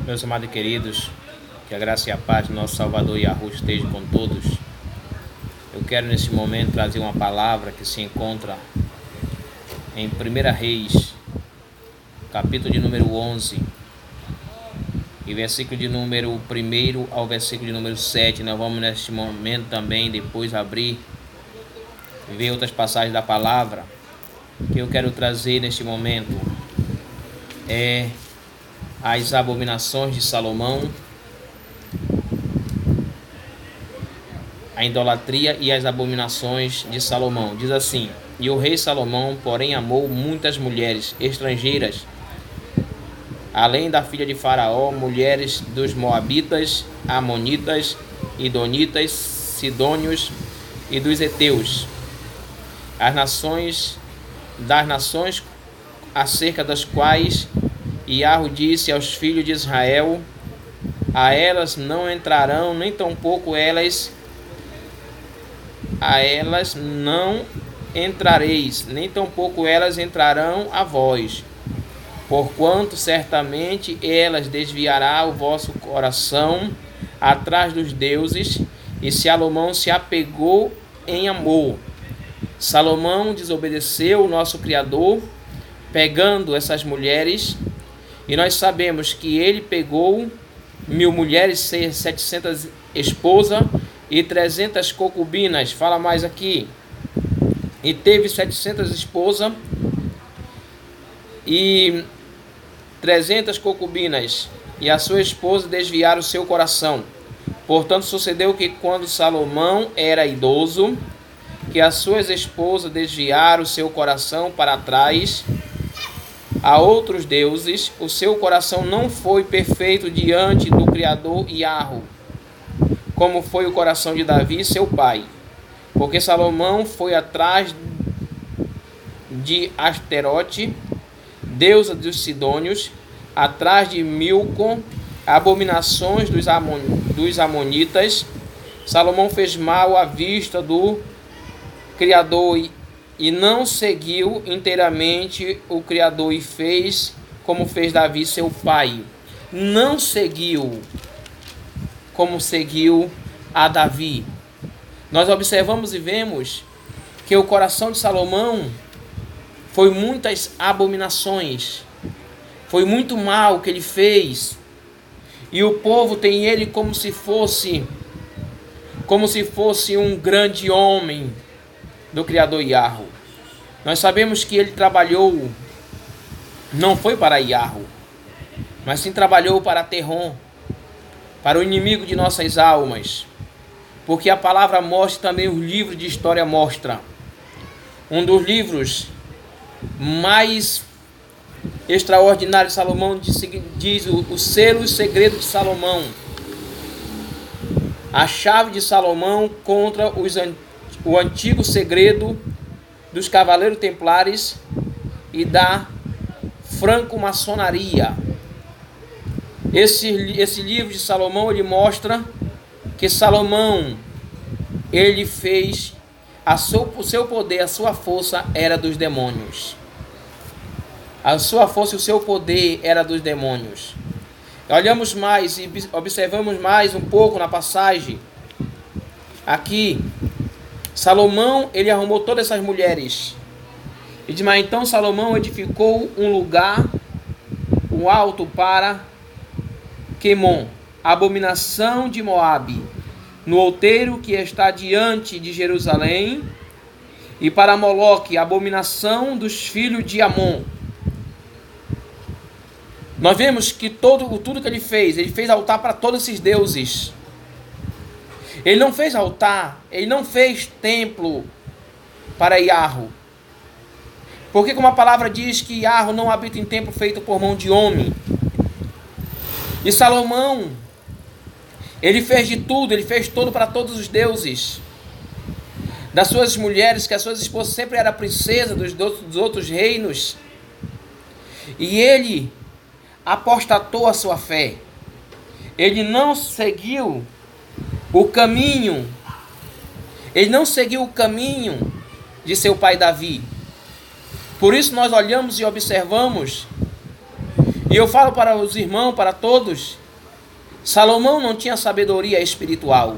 Meus amados e queridos, que a graça e a paz do nosso Salvador Yahu esteja com todos. Eu quero nesse momento trazer uma palavra que se encontra em 1 Reis, capítulo de número 11, e versículo de número 1 ao versículo de número 7. Nós vamos neste momento também depois abrir e ver outras passagens da palavra. Que eu quero trazer neste momento é as abominações de Salomão, a idolatria e as abominações de Salomão. Diz assim: e o rei Salomão, porém, amou muitas mulheres estrangeiras, além da filha de Faraó, mulheres dos Moabitas, Amonitas, Idonitas, Sidônios e dos Heteus, das nações acerca das quais Yahu disse aos filhos de Israel: a elas não entrarão, nem tampouco não entrareis, nem tampouco elas entrarão a vós, porquanto certamente elas desviará o vosso coração atrás dos deuses. E Salomão se apegou em amor. Salomão desobedeceu o nosso Criador, pegando essas mulheres, e nós sabemos que ele pegou 1000 mulheres, 700 esposas e 300 concubinas. Fala mais aqui. E teve 700 esposas e 300 concubinas, e a sua esposa desviaram o seu coração. Portanto, sucedeu que quando Salomão era idoso, que as suas esposas desviaram o seu coração para trás a outros deuses, o seu coração não foi perfeito diante do Criador Yahu, como foi o coração de Davi, seu pai. Porque Salomão foi atrás de Asterote, deusa dos Sidônios, atrás de Milcom, abominações dos Amonitas. Salomão fez mal à vista do Criador e não seguiu inteiramente o Criador, e fez como fez Davi, seu pai. Não seguiu como seguiu a Davi. Nós observamos e vemos que o coração de Salomão foi muitas abominações, foi muito mal que ele fez, e o povo tem ele como se fosse um grande homem do Criador Yahu. Nós sabemos que ele trabalhou, não foi para Yahu, mas sim trabalhou para Terron, para o inimigo de nossas almas. Porque a palavra mostra, também o livro de história mostra, um dos livros mais extraordinários de Salomão, diz o selo e segredo de Salomão, a chave de Salomão contra o antigo segredo dos Cavaleiros Templares e da franco-maçonaria. Esse livro de Salomão, ele mostra que Salomão, ele fez o seu poder, a sua força era dos demônios. A sua força e o seu poder era dos demônios. Olhamos mais e observamos mais um pouco na passagem. Aqui, Salomão, ele arrumou todas essas mulheres. E diz: mas então Salomão edificou um lugar, um alto para Quemon, abominação de Moabe, no outeiro que está diante de Jerusalém, e para Moloque, abominação dos filhos de Amon. Nós vemos que tudo que ele fez altar para todos esses deuses. Ele não fez altar, ele não fez templo para Yahu. Porque como a palavra diz que Yahu não habita em templo feito por mão de homem. E Salomão, ele fez de tudo, ele fez tudo para todos os deuses. Das suas mulheres, que as suas esposas sempre eram princesas dos outros reinos. E ele apostatou a sua fé. Ele não seguiu o caminho. Ele não seguiu o caminho de seu pai Davi. Por isso nós olhamos e observamos E eu falo para os irmãos, para todos, Salomão não tinha sabedoria espiritual.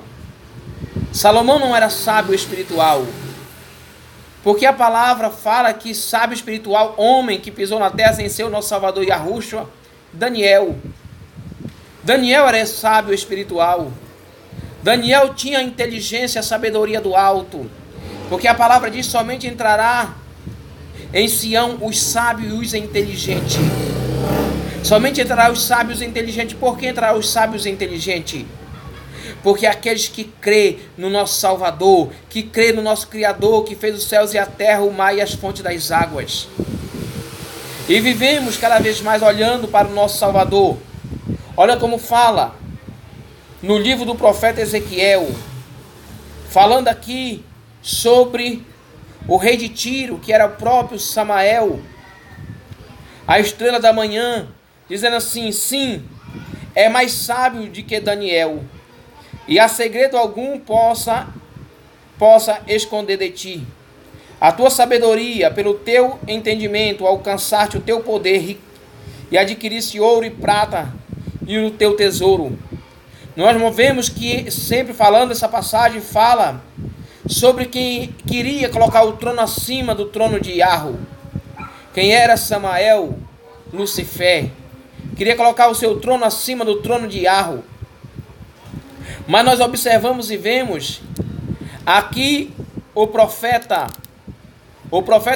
Salomão não era sábio espiritual. Porque a palavra fala que sábio espiritual, homem que pisou na terra sem ser o nosso Salvador Yahushua, Daniel. Daniel era sábio espiritual. Daniel tinha a inteligência e a sabedoria do alto. Porque a palavra diz, somente entrará em Sião os sábios e os inteligentes. Somente entrará os sábios e inteligentes. Por que entrará os sábios e inteligentes? Porque aqueles que crê no nosso Salvador, que crê no nosso Criador, que fez os céus e a terra, o mar e as fontes das águas. E vivemos cada vez mais olhando para o nosso Salvador. Olha como fala no livro do profeta Ezequiel, falando aqui sobre o rei de Tiro, que era o próprio Samael, a estrela da manhã, dizendo assim, sim, é mais sábio do que Daniel, e há segredo algum possa esconder de ti. A tua sabedoria, pelo teu entendimento, alcançaste o teu poder e adquiriste ouro e prata e o teu tesouro. Nós vemos que, sempre falando essa passagem, fala sobre quem queria colocar o trono acima do trono de Yahweh. Quem era Samael? Lucifer. Queria colocar o seu trono acima do trono de Yahweh. Mas nós observamos e vemos aqui o profeta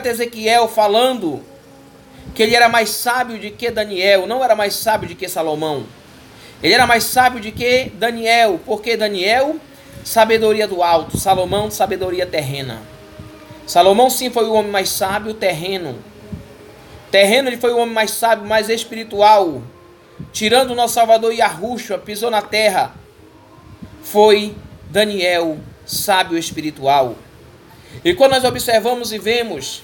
Ezequiel falando que ele era mais sábio do que Daniel, não era mais sábio do que Salomão. Ele era mais sábio do que Daniel, porque Daniel, sabedoria do alto, Salomão, sabedoria terrena. Salomão sim foi o homem mais sábio, terreno. Terreno, ele foi o homem mais sábio, mais espiritual. Tirando o nosso Salvador Yahushua, pisou na terra. Foi Daniel, sábio espiritual. E quando nós observamos e vemos,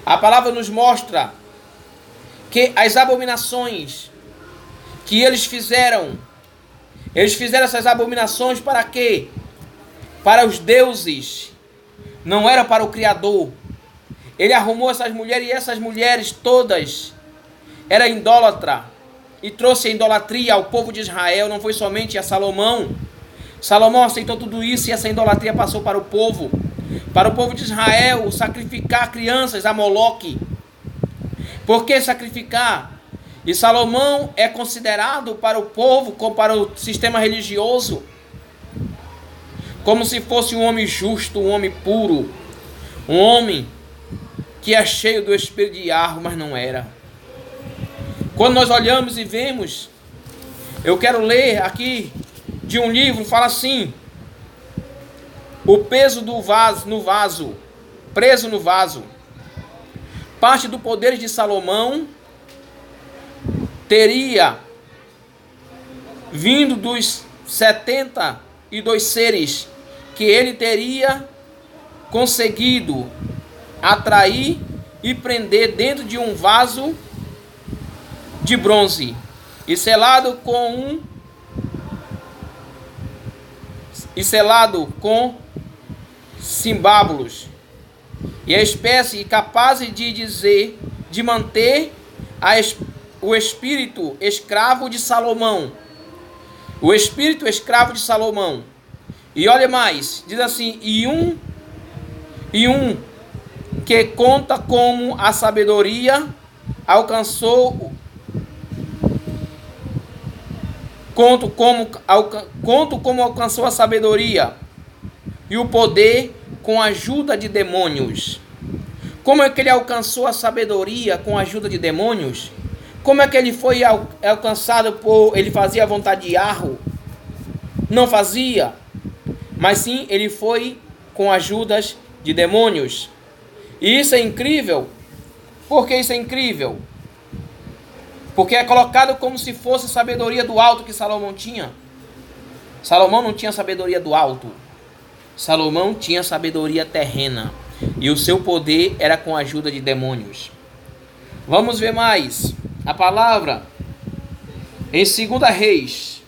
a palavra nos mostra que as abominações que eles fizeram essas abominações para quê? Para os deuses, não era para o Criador. Ele arrumou essas mulheres, e essas mulheres todas eram idólatras, e trouxe a idolatria ao povo de Israel, não foi somente a Salomão. Salomão aceitou tudo isso e essa idolatria passou para o povo de Israel, sacrificar crianças a Moloque. Por que sacrificar? E Salomão é considerado para o povo, como para o sistema religioso, como se fosse um homem justo, um homem puro, um homem que é cheio do espírito de Yahweh, mas não era. Quando nós olhamos e vemos, eu quero ler aqui de um livro, fala assim: o peso do vaso, preso no vaso. Parte do poder de Salomão teria vindo dos 72 seres que ele teria conseguido atrair e prender dentro de um vaso de bronze e selado com cimbábulos, e a espécie capaz de manter o espírito escravo de Salomão. O espírito escravo de Salomão. E olha mais, diz assim: e um que conta como a sabedoria alcançou. Conto como alcançou a sabedoria e o poder com a ajuda de demônios. Como é que ele alcançou a sabedoria com a ajuda de demônios? Como é que ele foi alcançado por... Ele fazia a vontade de Yahweh? Não fazia. Mas sim, ele foi com ajudas de demônios. E isso é incrível. Por que isso é incrível? Porque é colocado como se fosse a sabedoria do alto que Salomão tinha. Salomão não tinha sabedoria do alto. Salomão tinha sabedoria terrena. E o seu poder era com a ajuda de demônios. Vamos ver mais. A palavra em 2 Reis.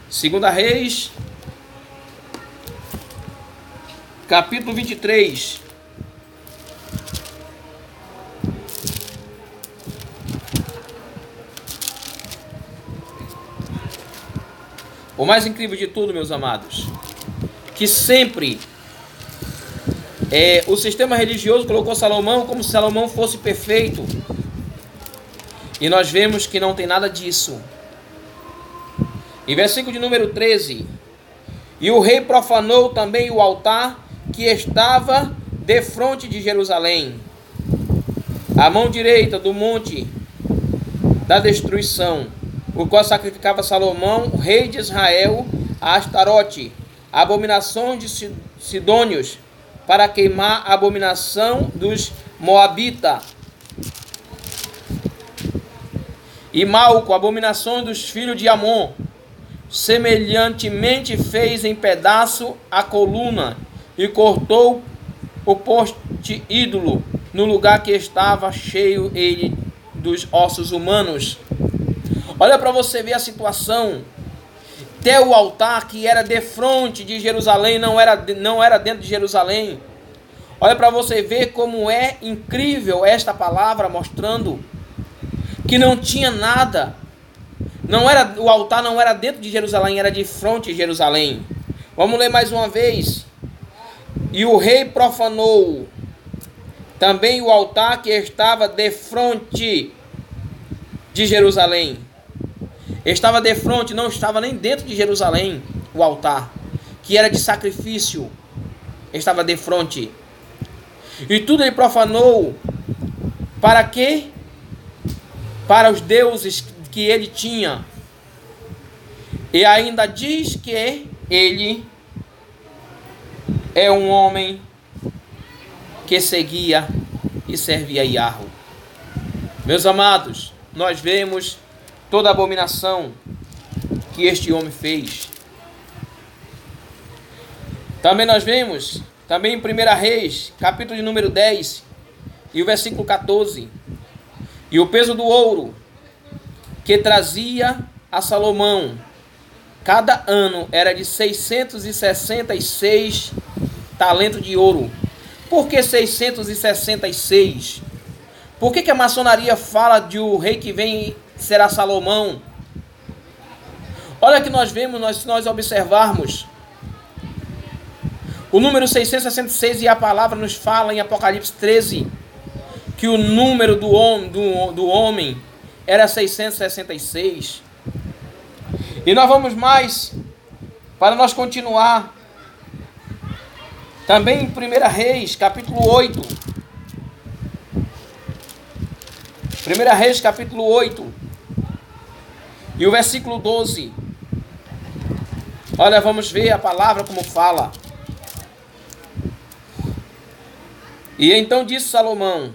2 Reis, capítulo 23. O mais incrível de tudo, meus amados, que sempre o sistema religioso colocou Salomão como se Salomão fosse perfeito. E nós vemos que não tem nada disso. Em versículo de número 13: e o rei profanou também o altar que estava defronte de Jerusalém, à mão direita do monte da destruição, o qual sacrificava Salomão, rei de Israel, a Astarote, a abominação de Sidônios, para queimar a abominação dos Moabitas, e Malco, a abominação dos filhos de Amon. Semelhantemente fez em pedaço a coluna e cortou o poste ídolo no lugar que estava cheio ele dos ossos humanos. Olha para você ver a situação. Até o altar que era defronte de Jerusalém não era dentro de Jerusalém. Olha para você ver como é incrível esta palavra, mostrando que não tinha nada. O altar não era dentro de Jerusalém, era de frente de Jerusalém. Vamos ler mais uma vez. E o rei profanou também o altar que estava defronte de Jerusalém. Estava defronte, não estava nem dentro de Jerusalém, o altar, que era de sacrifício, estava defronte. E tudo ele profanou. Para quê? Para os deuses que ele tinha. E ainda diz que ele é um homem que seguia e servia Yahweh. Meus amados, nós vemos toda a abominação que este homem fez. Também nós vemos, também em 1 Reis, capítulo de número 10, e o versículo 14. E o peso do ouro que trazia a Salomão cada ano era de 666 talentos de ouro. Por que 666? Por que a maçonaria fala de o rei que vem será Salomão? Olha que nós vemos, se nós observarmos o número 666, e a palavra nos fala em Apocalipse 13 que o número do homem era 666. E nós vamos mais, para nós continuar, também em 1 Reis, capítulo 8. 1 Reis, capítulo 8, e o versículo 12. Olha, vamos ver a palavra como fala. E então disse Salomão: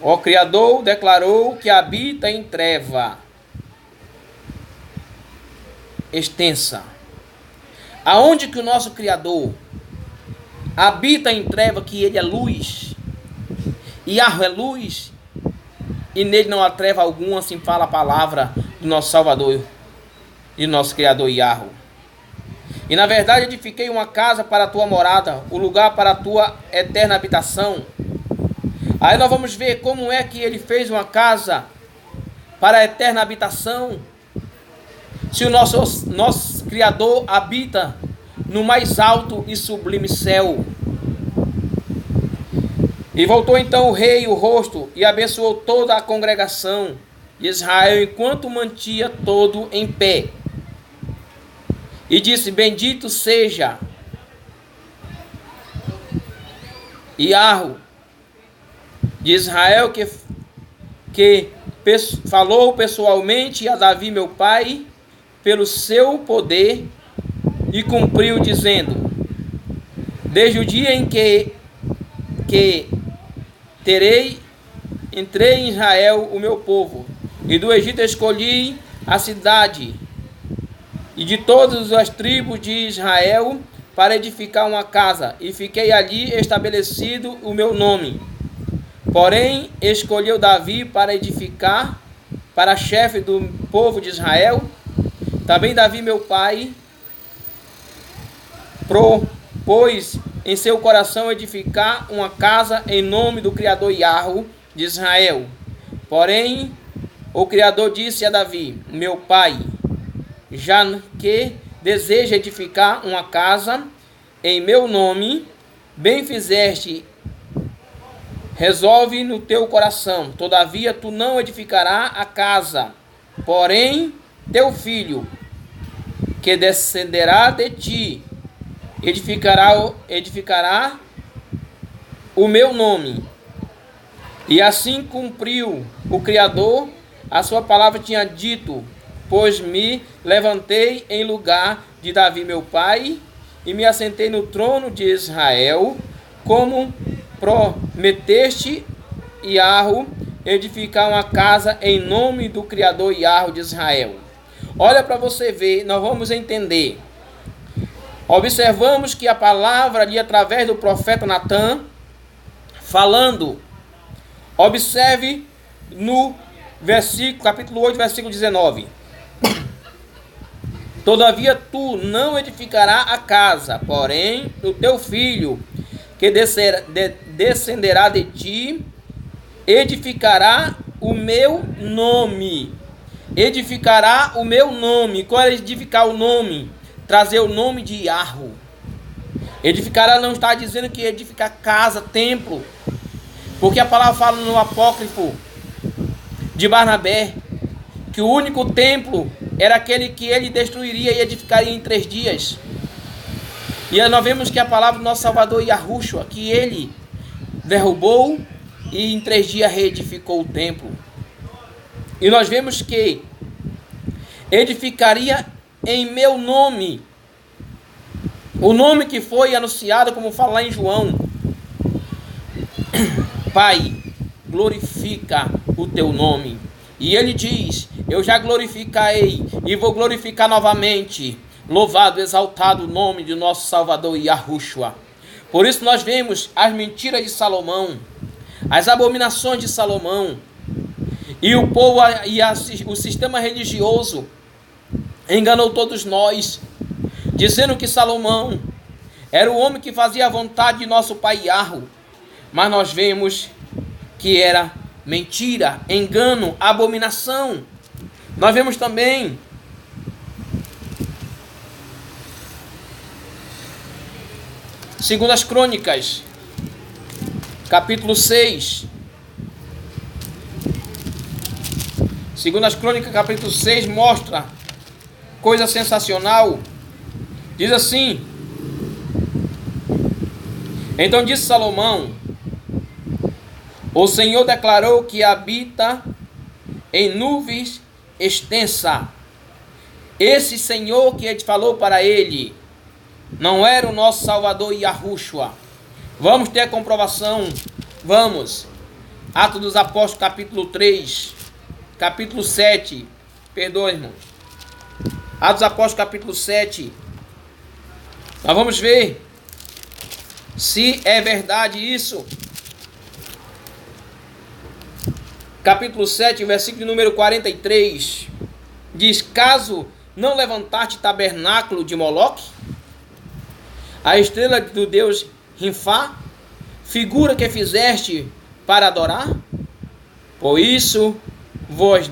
o Criador declarou que habita em treva extensa. Aonde que o nosso Criador habita em treva, que ele é luz, e Yahweh é luz, e nele não há treva alguma, assim fala a palavra do nosso Salvador e do nosso Criador Yahweh. E na verdade edifiquei uma casa para a tua morada, o lugar para a tua eterna habitação. Aí nós vamos ver como é que ele fez uma casa para a eterna habitação. Se o nosso Criador habita no mais alto e sublime céu. E voltou então o rei o rosto e abençoou toda a congregação de Israel, enquanto mantinha todo em pé. E disse: bendito seja Yahweh de Israel, que falou pessoalmente a Davi meu pai, pelo seu poder, e cumpriu, dizendo: desde o dia em que entrei em Israel o meu povo, e do Egito escolhi a cidade, e de todas as tribos de Israel, para edificar uma casa, e fiquei ali estabelecido o meu nome. Porém, escolheu Davi para edificar, para chefe do povo de Israel. Também Davi, meu pai, propôs em seu coração edificar uma casa em nome do Criador Yahweh de Israel. Porém, O Criador disse a Davi, meu pai, já que deseja edificar uma casa em meu nome, bem fizeste, resolve no teu coração. Todavia tu não edificarás a casa, porém teu filho, que descenderá de ti, edificará o meu nome. E assim cumpriu o Criador a sua palavra tinha dito, pois me levantei em lugar de Davi meu pai, e me assentei no trono de Israel, como prometeste, Iarro, edificar uma casa em nome do Criador Iarro de Israel. Olha para você ver, nós vamos entender. Observamos que a palavra ali através do profeta Natã, falando, observe no versículo, capítulo 8, versículo 19. Todavia tu não edificarás a casa, porém o teu filho, que descenderá de ti, edificará o meu nome. Edificará o meu nome. Qual é edificar o nome? Trazer o nome de Iarro. Edificará não está dizendo que edificar casa, templo. Porque a palavra fala no apócrifo de Barnabé que o único templo era aquele que ele destruiria e edificaria em 3 dias. E aí nós vemos que a palavra do nosso Salvador Yahushua, que ele derrubou e em 3 dias reedificou o templo. E nós vemos que edificaria em meu nome. O nome que foi anunciado, como fala lá em João. Pai, glorifica o teu nome. E ele diz, eu já glorificarei e vou glorificar novamente. Louvado, exaltado o nome de nosso Salvador Yahushua. Por isso nós vemos as mentiras de Salomão, as abominações de Salomão. E o povo o sistema religioso enganou todos nós, dizendo que Salomão era o homem que fazia a vontade de nosso pai Iarro. Mas nós vemos que era mentira, engano, abominação. Nós vemos também segundo as Crônicas, capítulo 6. Segundo as Crônicas, capítulo 6, mostra coisa sensacional. Diz assim: então disse Salomão, o Senhor declarou que habita em nuvens extensa. Esse Senhor que ele falou para ele não era o nosso Salvador Yahushua. Vamos ter a comprovação. Vamos. Atos dos Apóstolos, capítulo 3, capítulo 7. Perdoa, irmão. Atos dos Apóstolos, capítulo 7. Nós vamos ver se é verdade isso. Capítulo 7, versículo número 43. Diz, caso não levantaste tabernáculo de Moloque, a estrela do deus Rinfá, figura que fizeste para adorar? Por isso vos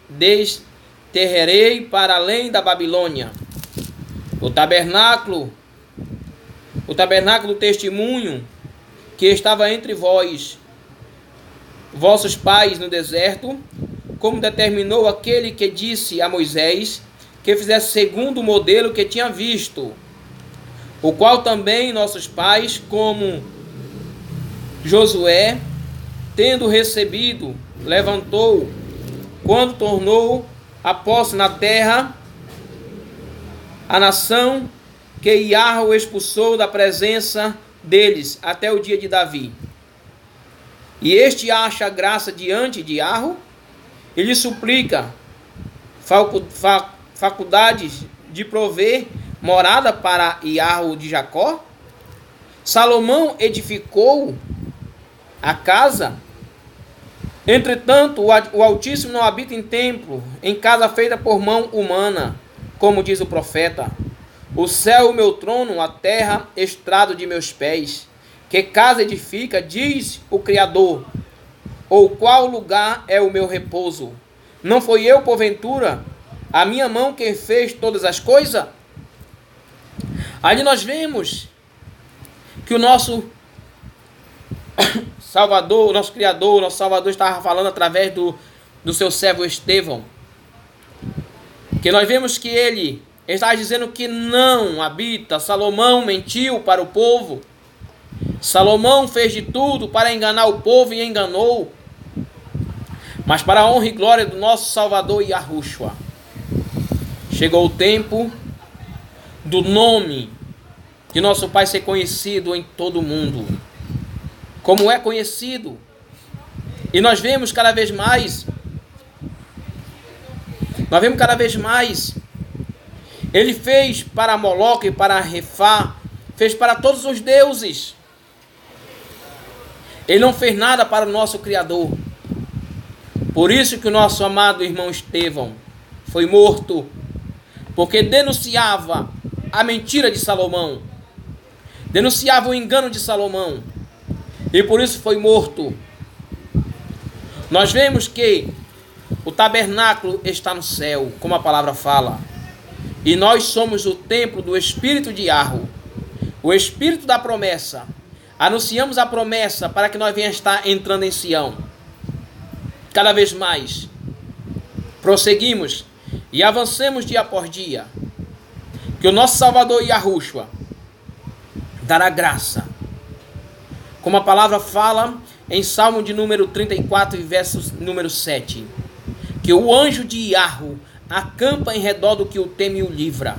desterrarei para além da Babilônia. O tabernáculo do testemunho que estava entre vós, vossos pais no deserto, como determinou aquele que disse a Moisés que fizesse segundo o modelo que tinha visto, o qual também nossos pais, como Josué, tendo recebido, levantou, quando tornou a posse na terra, a nação que Iarro expulsou da presença deles até o dia de Davi. E este acha graça diante de Iarro, e lhe suplica faculdades de prover morada para Iarro de Jacó. Salomão edificou a casa. Entretanto, o Altíssimo não habita em templo, em casa feita por mão humana, como diz o profeta. O céu é o meu trono, a terra estrado de meus pés. Que casa edifica, diz o Criador. Ou qual lugar é o meu repouso? Não foi eu, porventura, a minha mão quem fez todas as coisas? Ali nós vemos que o nosso Salvador, o nosso Criador, o nosso Salvador estava falando através do seu servo Estevão. Que nós vemos que ele estava dizendo que não habita. Salomão mentiu para o povo. Salomão fez de tudo para enganar o povo e enganou. Mas para a honra e glória do nosso Salvador Yahushua, chegou o tempo do nome de nosso Pai ser conhecido em todo o mundo, como é conhecido. E nós vemos cada vez mais, ele fez para Moloque, para Refá, fez para todos os deuses. Ele não fez nada para o nosso Criador. Por isso que o nosso amado irmão Estevão foi morto, porque denunciava a mentira de Salomão, denunciava o engano de Salomão, e por isso foi morto. Nós vemos que o tabernáculo está no céu, como a palavra fala, e nós somos o templo do Espírito de Yahweh, o Espírito da promessa. Anunciamos a promessa para que nós venhamos estar entrando em Sião. Cada vez mais prosseguimos e avancemos dia após dia, que o nosso Salvador Yahushua dará graça, como a palavra fala em Salmo de número 34 e verso número 7, que o anjo de Yahweh acampa em redor do que o teme e o livra.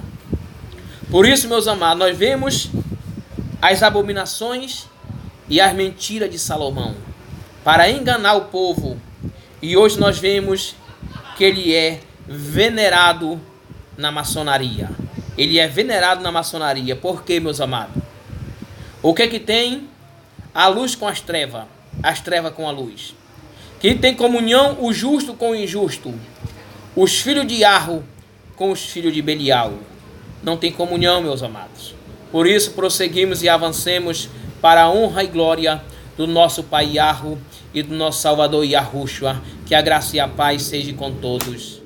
Por isso, meus amados, nós vemos as abominações e as mentiras de Salomão para enganar o povo. E hoje nós vemos que ele é venerado na maçonaria. Ele é venerado na maçonaria. Por quê, meus amados? O que é que tem? A luz com as trevas com a luz. Que tem comunhão o justo com o injusto, os filhos de Yahweh com os filhos de Belial. Não tem comunhão, meus amados. Por isso prosseguimos e avancemos para a honra e glória do nosso Pai Yahweh e do nosso Salvador Yahushua. Que a graça e a paz seja com todos.